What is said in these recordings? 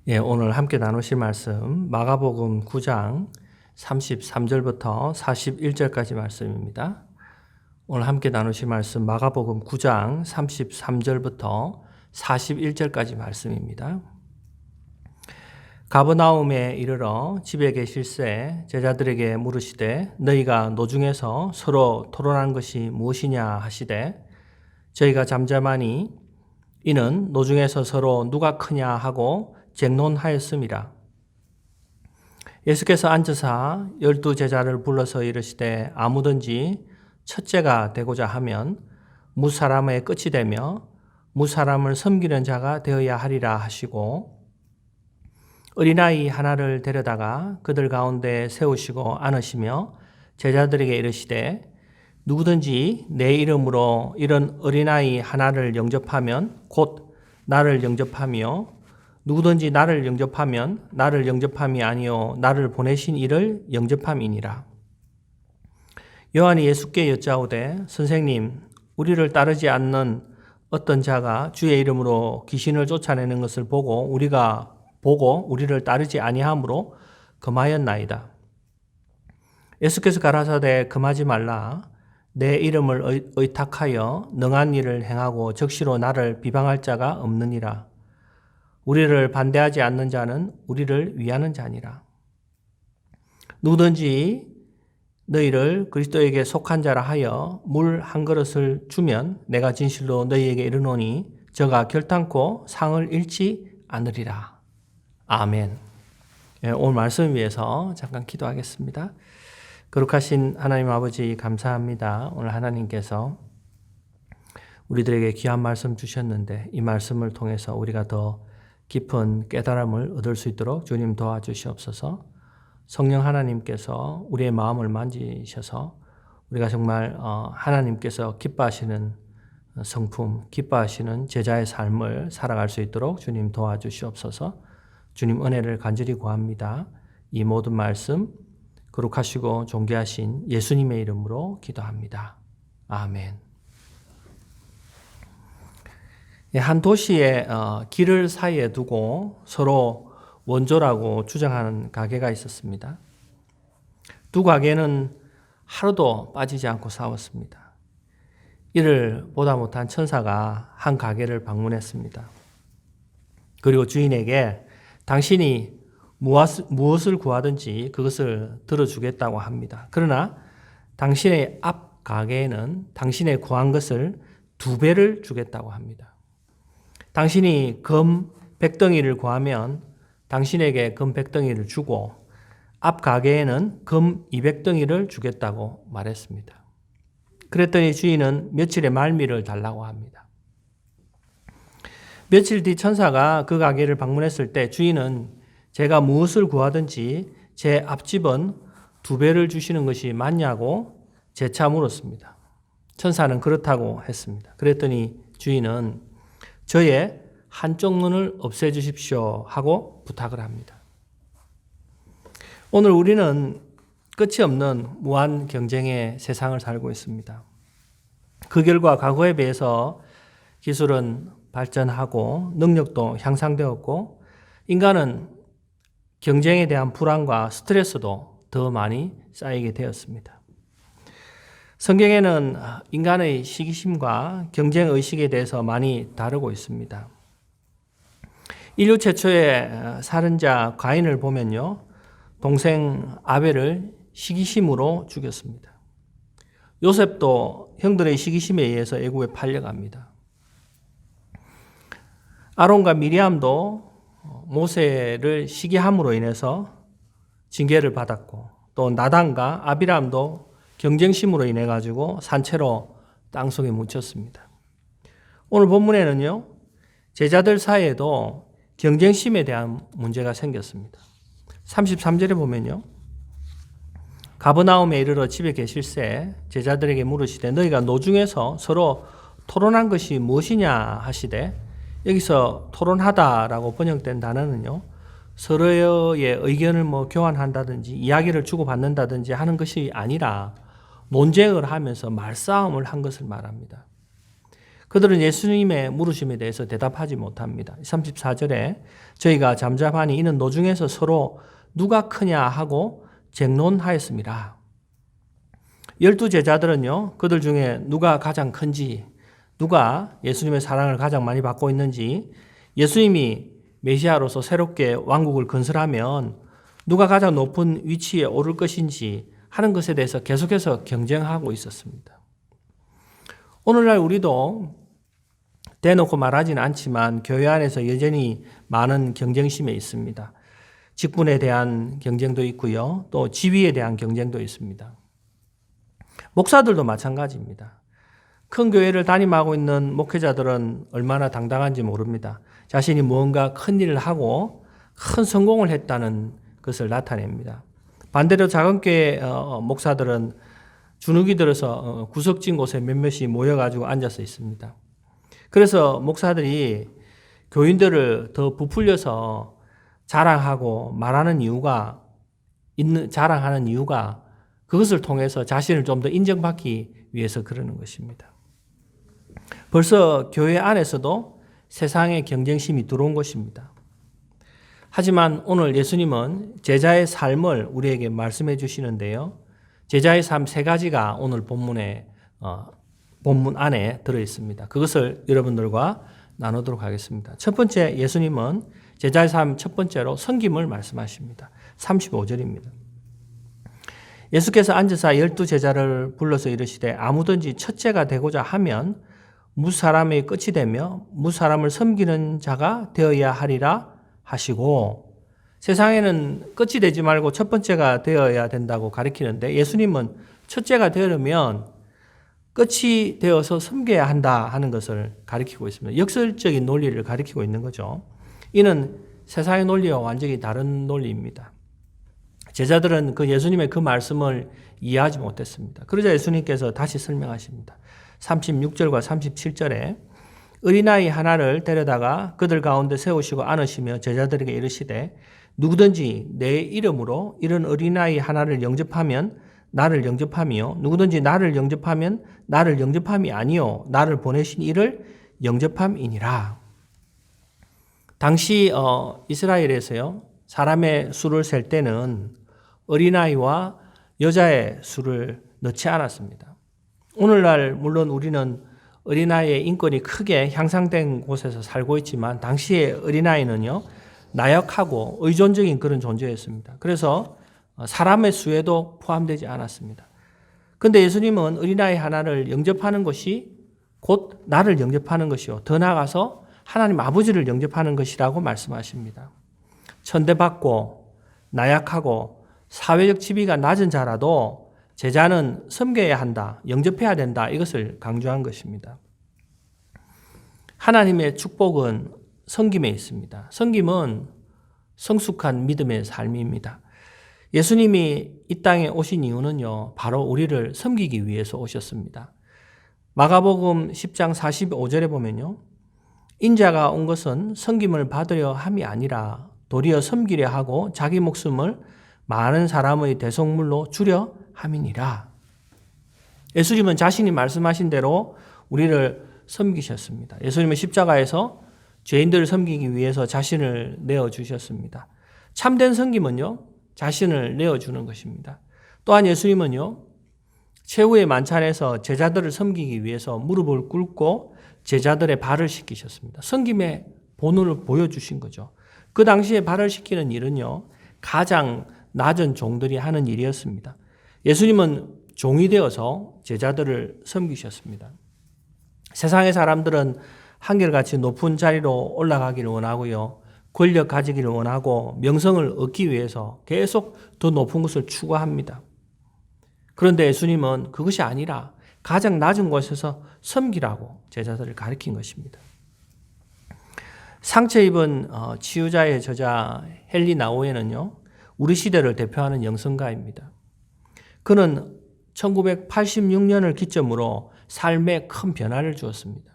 오늘 함께 나누실 말씀 마가복음 9장 33절부터 41절까지 말씀입니다. 오늘 함께 나누실 말씀 마가복음 9장 33절부터 41절까지 말씀입니다. 가버나움에 이르러 집에 계실새 제자들에게 물으시되 너희가 노중에서 서로 토론한 것이 무엇이냐 하시되 저희가 잠잠하니 이는 노중에서 서로 누가 크냐 하고 쟁론하였음이라. 예수께서 앉으사 12 제자를 불러서 이르시되 아무든지 첫째가 되고자 하면 무사람의 끝이 되며 무사람을 섬기는 자가 되어야 하리라 하시고 어린아이 하나를 데려다가 그들 가운데 세우시고 안으시며 제자들에게 이르시되 누구든지 내 이름으로 이런 어린아이 하나를 영접하면 곧 나를 영접하며 누구든지 나를 영접하면 나를 영접함이 아니요 나를 보내신 이를 영접함이니라. 요한이 예수께 여짜오되 선생님 우리를 따르지 않는 어떤 자가 주의 이름으로 귀신을 쫓아내는 것을 보고 우리를 따르지 아니하므로 금하였나이다. 예수께서 가라사대 금하지 말라. 내 이름을 의탁하여 능한 일을 행하고 적시로 나를 비방할 자가 없느니라. 우리를 반대하지 않는 자는 우리를 위하는 자니라. 누구든지 너희를 그리스도에게 속한 자라 하여 물 한 그릇을 주면 내가 진실로 너희에게 이르노니 저가 결탄코 상을 잃지 않으리라. 아멘. 오늘 말씀을 위해서 잠깐 기도하겠습니다. 거룩하신 하나님 아버지 감사합니다. 오늘 하나님께서 우리들에게 귀한 말씀 주셨는데 이 말씀을 통해서 우리가 더 깊은 깨달음을 얻을 수 있도록 주님 도와주시옵소서. 성령 하나님께서 우리의 마음을 만지셔서 우리가 정말 하나님께서 기뻐하시는 성품, 기뻐하시는 제자의 삶을 살아갈 수 있도록 주님 도와주시옵소서. 주님 은혜를 간절히 구합니다. 이 모든 말씀 거룩하시고 존귀하신 예수님의 이름으로 기도합니다. 아멘. 한 도시의 길을 사이에 두고 서로 원조라고 주장하는 가게가 있었습니다. 두 가게는 하루도 빠지지 않고 싸웠습니다. 이를 보다 못한 천사가 한 가게를 방문했습니다. 그리고 주인에게 당신이 무엇을 구하든지 그것을 들어주겠다고 합니다. 그러나 당신의 앞 가게에는 당신의 구한 것을 2배를 주겠다고 합니다. 당신이 금 100덩이를 구하면 당신에게 금 100덩이를 주고 앞 가게에는 금 200덩이를 주겠다고 말했습니다. 그랬더니 주인은 며칠의 말미를 달라고 합니다. 며칠 뒤 천사가 그 가게를 방문했을 때 주인은 제가 무엇을 구하든지 제 앞집은 2배를 주시는 것이 맞냐고 재차 물었습니다. 천사는 그렇다고 했습니다. 그랬더니 주인은 저의 한쪽 눈을 없애주십시오 하고 부탁을 합니다. 오늘 우리는 끝이 없는 무한 경쟁의 세상을 살고 있습니다. 그 결과 과거에 비해서 기술은 발전하고 능력도 향상되었고 인간은 경쟁에 대한 불안과 스트레스도 더 많이 쌓이게 되었습니다. 성경에는 인간의 시기심과 경쟁의식에 대해서 많이 다루고 있습니다. 인류 최초의 살인자 가인을 보면요. 동생 아벨을 시기심으로 죽였습니다. 요셉도 형들의 시기심에 의해서 애굽에 팔려갑니다. 아론과 미리암도 모세를 시기함으로 인해서 징계를 받았고 또 나단과 아비람도 경쟁심으로 인해 가지고 산채로 땅속에 묻혔습니다. 오늘 본문에는요. 제자들 사이에도 경쟁심에 대한 문제가 생겼습니다. 33절에 보면요. 가버나움에 이르러 집에 계실새 제자들에게 물으시되 너희가 노중에서 서로 토론한 것이 무엇이냐 하시되 여기서 토론하다라고 번역된 단어는요. 서로의 의견을 교환한다든지 이야기를 주고받는다든지 하는 것이 아니라 논쟁을 하면서 말싸움을 한 것을 말합니다. 그들은 예수님의 물으심에 대해서 대답하지 못합니다. 34절에 저희가 잠잠하니 이는 노중에서 서로 누가 크냐 하고 쟁론하였습니다. 12제자들은요, 그들 중에 누가 가장 큰지, 누가 예수님의 사랑을 가장 많이 받고 있는지, 예수님이 메시아로서 새롭게 왕국을 건설하면 누가 가장 높은 위치에 오를 것인지 하는 것에 대해서 계속해서 경쟁하고 있었습니다. 오늘날 우리도 대놓고 말하지는 않지만 교회 안에서 여전히 많은 경쟁심에 있습니다. 직분에 대한 경쟁도 있고요. 또 지위에 대한 경쟁도 있습니다. 목사들도 마찬가지입니다. 큰 교회를 담임하고 있는 목회자들은 얼마나 당당한지 모릅니다. 자신이 무언가 큰 일을 하고 큰 성공을 했다는 것을 나타냅니다. 반대로 작은 교회 목사들은 주눅이 들어서 구석진 곳에 몇몇이 모여가지고 앉아서 있습니다. 그래서 목사들이 교인들을 더 부풀려서 자랑하고 말하는 이유가 자랑하는 이유가 그것을 통해서 자신을 좀 더 인정받기 위해서 그러는 것입니다. 벌써 교회 안에서도 세상의 경쟁심이 들어온 것입니다. 하지만 오늘 예수님은 제자의 삶을 우리에게 말씀해 주시는데요. 제자의 삶 세 가지가 오늘 본문 안에 들어 있습니다. 그것을 여러분들과 나누도록 하겠습니다. 첫 번째, 예수님은 제자의 삶 첫 번째로 섬김을 말씀하십니다. 35절입니다. 예수께서 앉으사 12제자를 불러서 이르시되 아무든지 첫째가 되고자 하면 무사람의 끝이 되며 무사람을 섬기는 자가 되어야 하리라 하시고, 세상에는 끝이 되지 말고 첫 번째가 되어야 된다고 가르치는데 예수님은 첫째가 되려면 끝이 되어서 섬겨야 한다 하는 것을 가르치고 있습니다. 역설적인 논리를 가르치고 있는 거죠. 이는 세상의 논리와 완전히 다른 논리입니다. 제자들은 예수님의 그 말씀을 이해하지 못했습니다. 그러자 예수님께서 다시 설명하십니다. 36절과 37절에 어린아이 하나를 데려다가 그들 가운데 세우시고 안으시며 제자들에게 이르시되 누구든지 내 이름으로 이런 어린아이 하나를 영접하면 나를 영접함이요 누구든지 나를 영접하면 나를 영접함이 아니요 나를 보내신 이를 영접함이니라. 당시 이스라엘에서요, 사람의 수를 셀 때는 어린아이와 여자의 수를 넣지 않았습니다. 오늘날 물론 우리는 어린아이의 인권이 크게 향상된 곳에서 살고 있지만 당시의 어린아이는요, 나약하고 의존적인 그런 존재였습니다. 그래서 사람의 수에도 포함되지 않았습니다. 그런데 예수님은 어린아이 하나를 영접하는 것이 곧 나를 영접하는 것이요, 더 나아가서 하나님 아버지를 영접하는 것이라고 말씀하십니다. 천대받고 나약하고 사회적 지위가 낮은 자라도 제자는 섬겨야 한다, 영접해야 된다, 이것을 강조한 것입니다. 하나님의 축복은 섬김에 있습니다. 섬김은 성숙한 믿음의 삶입니다. 예수님이 이 땅에 오신 이유는요, 바로 우리를 섬기기 위해서 오셨습니다. 마가복음 10장 45절에 보면요, 인자가 온 것은 섬김을 받으려 함이 아니라 도리어 섬기려 하고 자기 목숨을 많은 사람의 대속물로 주려 함이니라. 예수님은 자신이 말씀하신 대로 우리를 섬기셨습니다. 예수님은 십자가에서 죄인들을 섬기기 위해서 자신을 내어주셨습니다. 참된 섬김은요, 자신을 내어주는 것입니다. 또한 예수님은요, 최후의 만찬에서 제자들을 섬기기 위해서 무릎을 꿇고 제자들의 발을 씻기셨습니다. 섬김의 본을 보여주신 거죠. 그 당시에 발을 씻기는 일은요, 가장 낮은 종들이 하는 일이었습니다. 예수님은 종이 되어서 제자들을 섬기셨습니다. 세상의 사람들은 한결같이 높은 자리로 올라가기를 원하고요, 권력 가지기를 원하고 명성을 얻기 위해서 계속 더 높은 것을 추구합니다. 그런데 예수님은 그것이 아니라 가장 낮은 곳에서 섬기라고 제자들을 가르친 것입니다. 상처 입은 치유자의 저자 헨리 나우에는요, 우리 시대를 대표하는 영성가입니다. 그는 1986년을 기점으로 삶에 큰 변화를 주었습니다.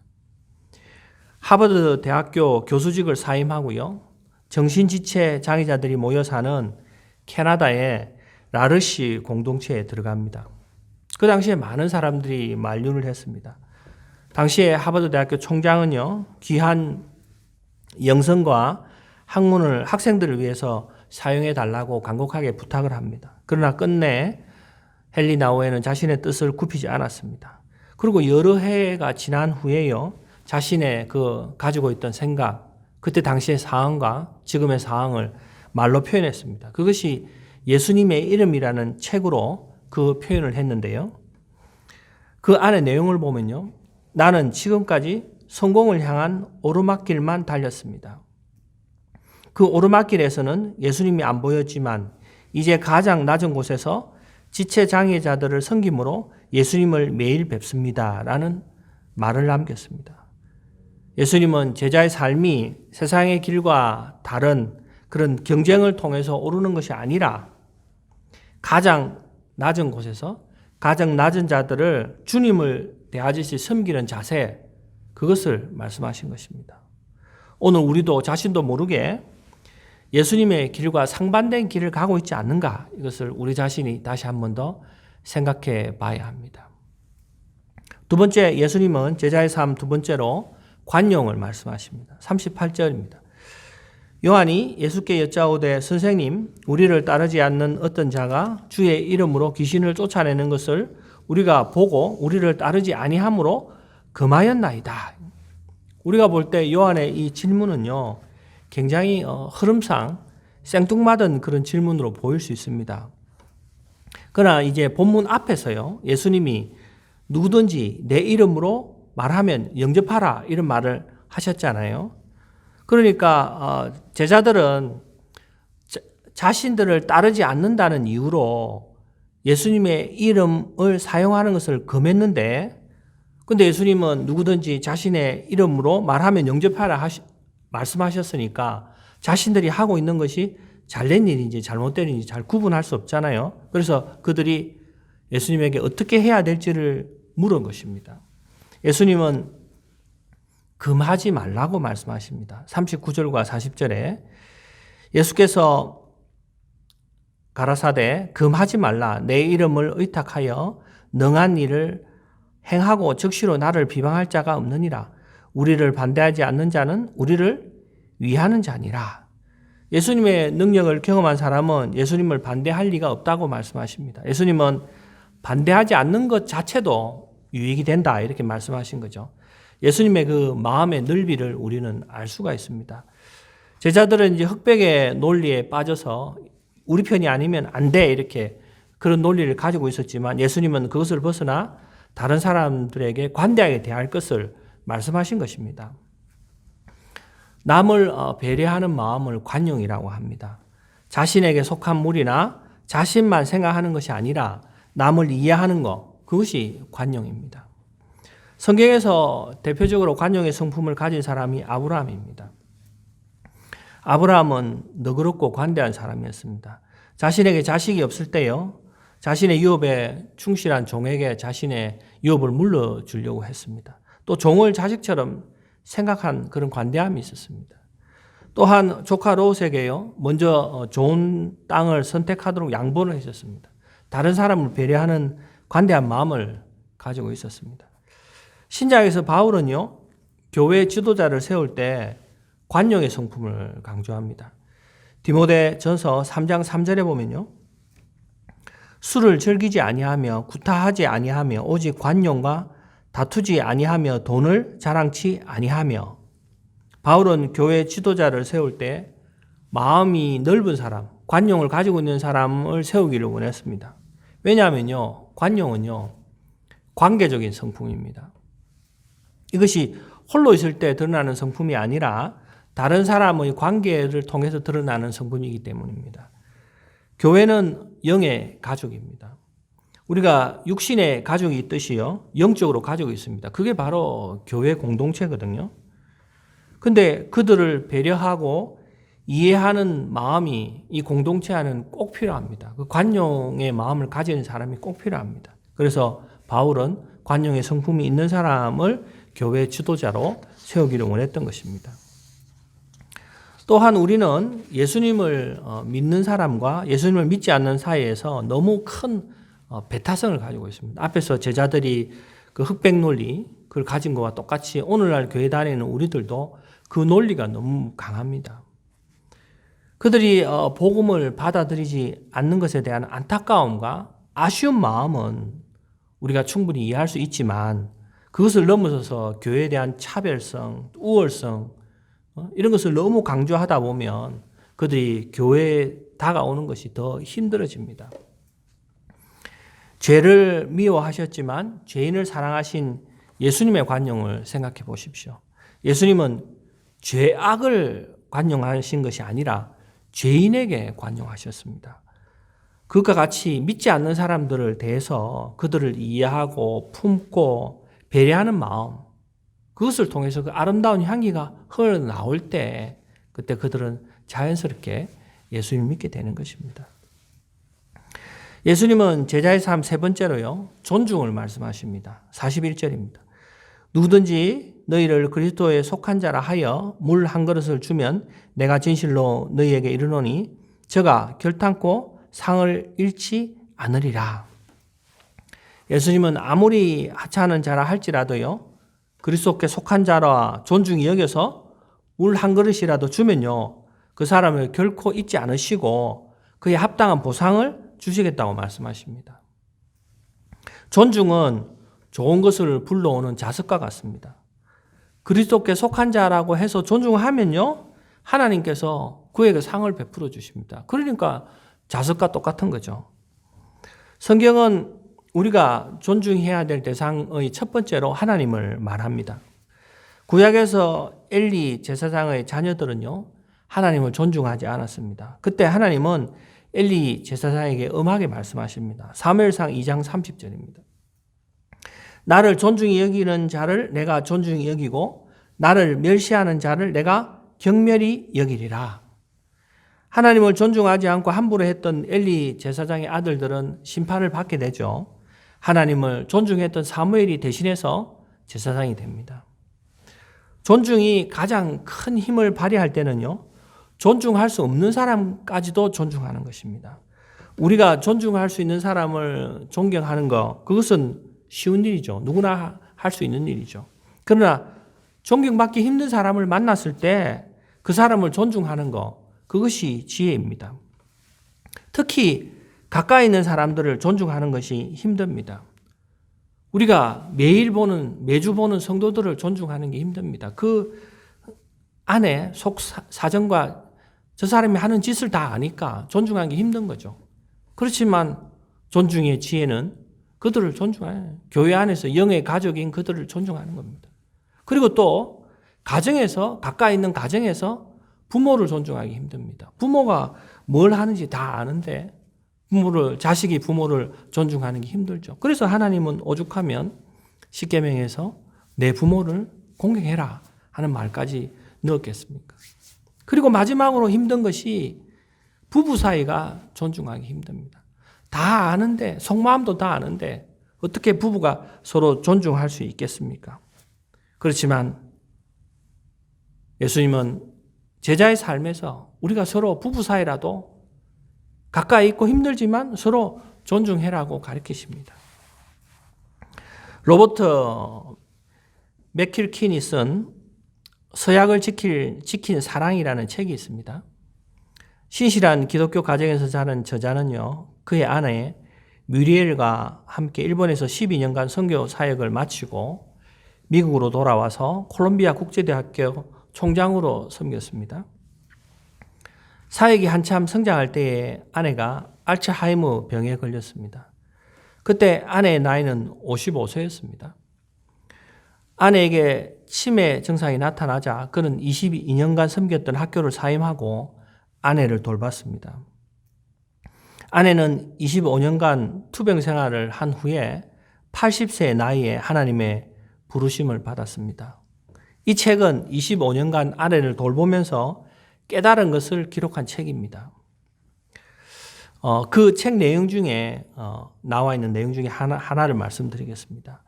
하버드 대학교 교수직을 사임하고요, 정신지체 장애자들이 모여 사는 캐나다의 라르시 공동체에 들어갑니다. 그 당시에 많은 사람들이 만류를 했습니다. 당시에 하버드 대학교 총장은요, 귀한 영성과 학문을 학생들을 위해서 사용해 달라고 간곡하게 부탁을 합니다. 그러나 끝내 헨리 나우에는 자신의 뜻을 굽히지 않았습니다. 그리고 여러 해가 지난 후에요, 자신의 가지고 있던 생각, 그때 당시의 상황과 지금의 상황을 말로 표현했습니다. 그것이 예수님의 이름이라는 책으로 그 표현을 했는데요. 그 안에 내용을 보면요, 나는 지금까지 성공을 향한 오르막길만 달렸습니다. 그 오르막길에서는 예수님이 안 보였지만 이제 가장 낮은 곳에서 지체장애자들을 섬김으로 예수님을 매일 뵙습니다. 라는 말을 남겼습니다. 예수님은 제자의 삶이 세상의 길과 다른 그런 경쟁을 통해서 오르는 것이 아니라 가장 낮은 곳에서 가장 낮은 자들을 주님을 대하듯이 섬기는 자세, 그것을 말씀하신 것입니다. 오늘 우리도 자신도 모르게 예수님의 길과 상반된 길을 가고 있지 않는가, 이것을 우리 자신이 다시 한 번 더 생각해 봐야 합니다. 두 번째, 예수님은 제자의 삶 두 번째로 관용을 말씀하십니다. 38절입니다. 요한이 예수께 여짜오되 선생님, 우리를 따르지 않는 어떤 자가 주의 이름으로 귀신을 쫓아내는 것을 우리가 보고 우리를 따르지 아니함으로 금하였나이다. 우리가 볼 때 요한의 이 질문은요, 굉장히 흐름상 생뚱맞은 그런 질문으로 보일 수 있습니다. 그러나 이제 본문 앞에서요, 예수님이 누구든지 내 이름으로 말하면 영접하라, 이런 말을 하셨잖아요. 그러니까 제자들은 자신들을 따르지 않는다는 이유로 예수님의 이름을 사용하는 것을 금했는데, 근데 예수님은 누구든지 자신의 이름으로 말하면 영접하라 말씀하셨으니까 자신들이 하고 있는 것이 잘된 일인지 잘못된 일인지 잘 구분할 수 없잖아요. 그래서 그들이 예수님에게 어떻게 해야 될지를 물은 것입니다. 예수님은 금하지 말라고 말씀하십니다. 39절과 40절에 예수께서 가라사대 금하지 말라, 내 이름을 의탁하여 능한 일을 행하고 즉시로 나를 비방할 자가 없느니라. 우리를 반대하지 않는 자는 우리를 위하는 자니라. 예수님의 능력을 경험한 사람은 예수님을 반대할 리가 없다고 말씀하십니다. 예수님은 반대하지 않는 것 자체도 유익이 된다, 이렇게 말씀하신 거죠. 예수님의 그 마음의 넓이를 우리는 알 수가 있습니다. 제자들은 이제 흑백의 논리에 빠져서 우리 편이 아니면 안 돼, 이렇게 그런 논리를 가지고 있었지만 예수님은 그것을 벗어나 다른 사람들에게 관대하게 대할 것을 말씀하신 것입니다. 남을 배려하는 마음을 관용이라고 합니다. 자신에게 속한 무리나 자신만 생각하는 것이 아니라 남을 이해하는 것, 그것이 관용입니다. 성경에서 대표적으로 관용의 성품을 가진 사람이 아브라함입니다. 아브라함은 너그럽고 관대한 사람이었습니다. 자신에게 자식이 없을 때요, 자신의 유업에 충실한 종에게 자신의 유업을 물려주려고 했습니다. 또 종을 자식처럼 생각한 그런 관대함이 있었습니다. 또한 조카 롯에게요, 먼저 좋은 땅을 선택하도록 양보를 했었습니다. 다른 사람을 배려하는 관대한 마음을 가지고 있었습니다. 신약에서 바울은요, 교회 지도자를 세울 때 관용의 성품을 강조합니다. 디모데전서 3장 3절에 보면요, 술을 즐기지 아니하며 구타하지 아니하며 오직 관용과 다투지 아니하며 돈을 자랑치 아니하며. 바울은 교회 지도자를 세울 때 마음이 넓은 사람, 관용을 가지고 있는 사람을 세우기를 원했습니다. 왜냐하면요, 관용은요, 관계적인 성품입니다. 이것이 홀로 있을 때 드러나는 성품이 아니라 다른 사람의 관계를 통해서 드러나는 성품이기 때문입니다. 교회는 영의 가족입니다. 우리가 육신의 가족이 있듯이요, 영적으로 가족이 있습니다. 그게 바로 교회 공동체거든요. 근데 그들을 배려하고 이해하는 마음이 이 공동체 안에는 꼭 필요합니다. 그 관용의 마음을 가진 사람이 꼭 필요합니다. 그래서 바울은 관용의 성품이 있는 사람을 교회 지도자로 세우기를 원했던 것입니다. 또한 우리는 예수님을 믿는 사람과 예수님을 믿지 않는 사이에서 너무 큰 배타성을 가지고 있습니다. 앞에서 제자들이 그 흑백 논리, 그걸 가진 것과 똑같이 오늘날 교회 다니는 우리들도 그 논리가 너무 강합니다. 그들이 복음을 받아들이지 않는 것에 대한 안타까움과 아쉬운 마음은 우리가 충분히 이해할 수 있지만 그것을 넘어서서 교회에 대한 차별성, 우월성 이런 것을 너무 강조하다 보면 그들이 교회에 다가오는 것이 더 힘들어집니다. 죄를 미워하셨지만 죄인을 사랑하신 예수님의 관용을 생각해 보십시오. 예수님은 죄악을 관용하신 것이 아니라 죄인에게 관용하셨습니다. 그것과 같이 믿지 않는 사람들을 대해서 그들을 이해하고 품고 배려하는 마음, 그것을 통해서 그 아름다운 향기가 흘러나올 때 그때 그들은 자연스럽게 예수님을 믿게 되는 것입니다. 예수님은 제자의 삶 세 번째로요, 존중을 말씀하십니다. 41절입니다. 누구든지 너희를 그리스도에 속한 자라 하여 물 한 그릇을 주면 내가 진실로 너희에게 이르노니 저가 결탄코 상을 잃지 않으리라. 예수님은 아무리 하찮은 자라 할지라도요, 그리스도께 속한 자라 존중히 여겨서 물 한 그릇이라도 주면요, 그 사람을 결코 잊지 않으시고 그에 합당한 보상을 주시겠다고 말씀하십니다. 존중은 좋은 것을 불러오는 자석과 같습니다. 그리스도께 속한 자라고 해서 존중하면요, 하나님께서 그에게 상을 베풀어 주십니다. 그러니까 자석과 똑같은 거죠. 성경은 우리가 존중해야 될 대상의 첫 번째로 하나님을 말합니다. 구약에서 엘리 제사장의 자녀들은요, 하나님을 존중하지 않았습니다. 그때 하나님은 엘리 제사장에게 엄하게 말씀하십니다. 사무엘상 2장 30절입니다. 나를 존중히 여기는 자를 내가 존중히 여기고 나를 멸시하는 자를 내가 경멸히 여기리라. 하나님을 존중하지 않고 함부로 했던 엘리 제사장의 아들들은 심판을 받게 되죠. 하나님을 존중했던 사무엘이 대신해서 제사장이 됩니다. 존중이 가장 큰 힘을 발휘할 때는요, 존중할 수 없는 사람까지도 존중하는 것입니다. 우리가 존중할 수 있는 사람을 존경하는 것, 그것은 쉬운 일이죠. 누구나 할 수 있는 일이죠. 그러나 존경받기 힘든 사람을 만났을 때 그 사람을 존중하는 것, 그것이 지혜입니다. 특히 가까이 있는 사람들을 존중하는 것이 힘듭니다. 우리가 매주 보는 성도들을 존중하는 게 힘듭니다. 그 안에 속 사정과 저 사람이 하는 짓을 다 아니까 존중하기 힘든 거죠. 그렇지만 존중의 지혜는 그들을 존중하는, 교회 안에서 영의 가족인 그들을 존중하는 겁니다. 그리고 또 가정에서, 가까이 있는 가정에서 부모를 존중하기 힘듭니다. 부모가 뭘 하는지 다 아는데 자식이 부모를 존중하는 게 힘들죠. 그래서 하나님은 오죽하면 십계명에서 내 부모를 공경해라 하는 말까지 넣었겠습니까? 그리고 마지막으로 힘든 것이 부부 사이가 존중하기 힘듭니다. 다 아는데, 속마음도 다 아는데 어떻게 부부가 서로 존중할 수 있겠습니까? 그렇지만 예수님은 제자의 삶에서 우리가 서로 부부 사이라도 가까이 있고 힘들지만 서로 존중해라고 가르치십니다. 로버트 맥킬킨이 쓴 서약을 지킨 사랑이라는 책이 있습니다. 신실한 기독교 가정에서 자란 저자는요, 그의 아내 뮤리엘과 함께 일본에서 12년간 선교 사역을 마치고 미국으로 돌아와서 콜롬비아 국제대학교 총장으로 섬겼습니다. 사역이 한참 성장할 때에 아내가 알츠하이머 병에 걸렸습니다. 그때 아내의 나이는 55세였습니다. 아내에게 치매 증상이 나타나자 그는 22년간 섬겼던 학교를 사임하고 아내를 돌봤습니다. 아내는 25년간 투병 생활을 한 후에 80세의 나이에 하나님의 부르심을 받았습니다. 이 책은 25년간 아내를 돌보면서 깨달은 것을 기록한 책입니다. 그 책 내용 중에 나와 있는 내용 중에 하나를 말씀드리겠습니다.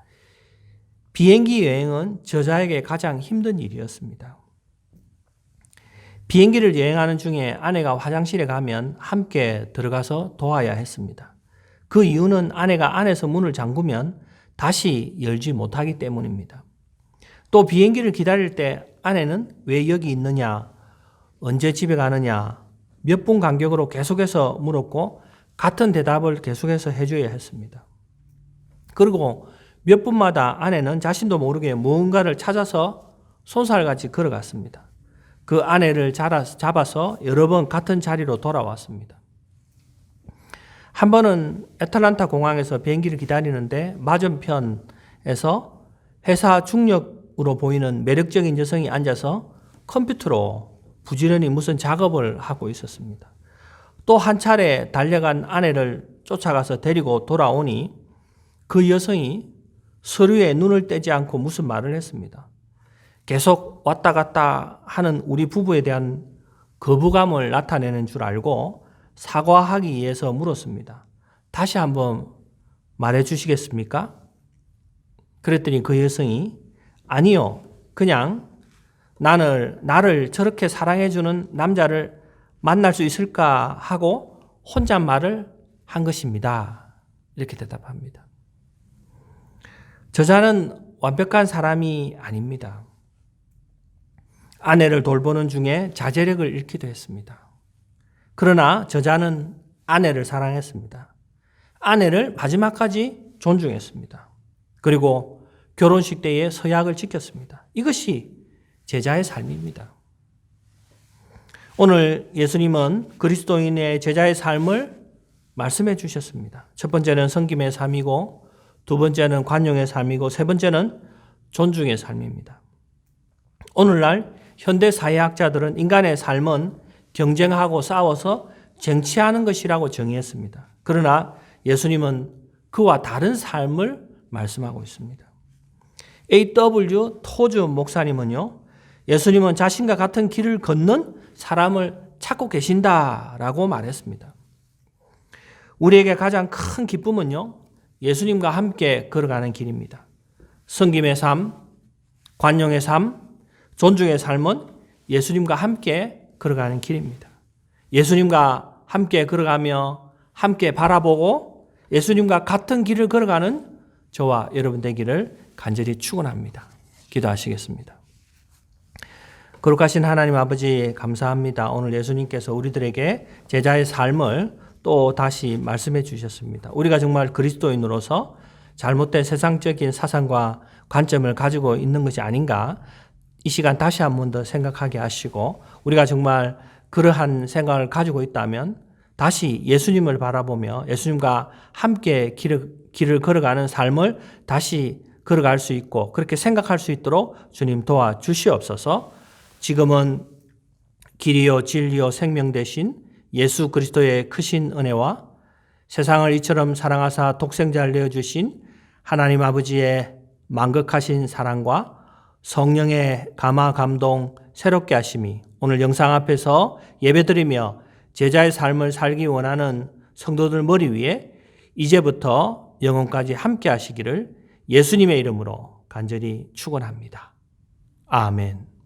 비행기 여행은 저자에게 가장 힘든 일이었습니다. 비행기를 여행하는 중에 아내가 화장실에 가면 함께 들어가서 도와야 했습니다. 그 이유는 아내가 안에서 문을 잠그면 다시 열지 못하기 때문입니다. 또 비행기를 기다릴 때 아내는 왜 여기 있느냐, 언제 집에 가느냐, 몇 분 간격으로 계속해서 물었고 같은 대답을 계속해서 해줘야 했습니다. 그리고 몇 분마다 아내는 자신도 모르게 무언가를 찾아서 쏜살같이 걸어갔습니다. 그 아내를 잡아서 여러 번 같은 자리로 돌아왔습니다. 한 번은 애틀란타 공항에서 비행기를 기다리는데 맞은편에서 회사 중력으로 보이는 매력적인 여성이 앉아서 컴퓨터로 부지런히 무슨 작업을 하고 있었습니다. 또 한 차례 달려간 아내를 쫓아가서 데리고 돌아오니 그 여성이 서류에 눈을 떼지 않고 무슨 말을 했습니다. 계속 왔다 갔다 하는 우리 부부에 대한 거부감을 나타내는 줄 알고 사과하기 위해서 물었습니다. 다시 한번 말해 주시겠습니까? 그랬더니 그 여성이 아니요, 그냥 나를 저렇게 사랑해주는 남자를 만날 수 있을까 하고 혼잣말을 한 것입니다. 이렇게 대답합니다. 저자는 완벽한 사람이 아닙니다. 아내를 돌보는 중에 자제력을 잃기도 했습니다. 그러나 저자는 아내를 사랑했습니다. 아내를 마지막까지 존중했습니다. 그리고 결혼식 때의 서약을 지켰습니다. 이것이 제자의 삶입니다. 오늘 예수님은 그리스도인의 제자의 삶을 말씀해 주셨습니다. 첫 번째는 섬김의 삶이고, 두 번째는 관용의 삶이고, 세 번째는 존중의 삶입니다. 오늘날 현대 사회학자들은 인간의 삶은 경쟁하고 싸워서 쟁취하는 것이라고 정의했습니다. 그러나 예수님은 그와 다른 삶을 말씀하고 있습니다. A.W. 토즈 목사님은요, 예수님은 자신과 같은 길을 걷는 사람을 찾고 계신다라고 말했습니다. 우리에게 가장 큰 기쁨은요, 예수님과 함께 걸어가는 길입니다. 섬김의 삶, 관용의 삶, 존중의 삶은 예수님과 함께 걸어가는 길입니다. 예수님과 함께 걸어가며 함께 바라보고 예수님과 같은 길을 걸어가는 저와 여러분 되기를 간절히 축원합니다. 기도하시겠습니다. 거룩하신 하나님 아버지 감사합니다. 오늘 예수님께서 우리들에게 제자의 삶을 또 다시 말씀해 주셨습니다. 우리가 정말 그리스도인으로서 잘못된 세상적인 사상과 관점을 가지고 있는 것이 아닌가, 이 시간 다시 한 번 더 생각하게 하시고, 우리가 정말 그러한 생각을 가지고 있다면 다시 예수님을 바라보며 예수님과 함께 길을 걸어가는 삶을 다시 걸어갈 수 있고 그렇게 생각할 수 있도록 주님 도와주시옵소서. 지금은 길이요 진리요 생명 되신 예수 그리스도의 크신 은혜와 세상을 이처럼 사랑하사 독생자를 내어주신 하나님 아버지의 만극하신 사랑과 성령의 감화 감동 새롭게 하심이 오늘 영상 앞에서 예배드리며 제자의 삶을 살기 원하는 성도들 머리 위에 이제부터 영원까지 함께 하시기를 예수님의 이름으로 간절히 축원합니다. 아멘.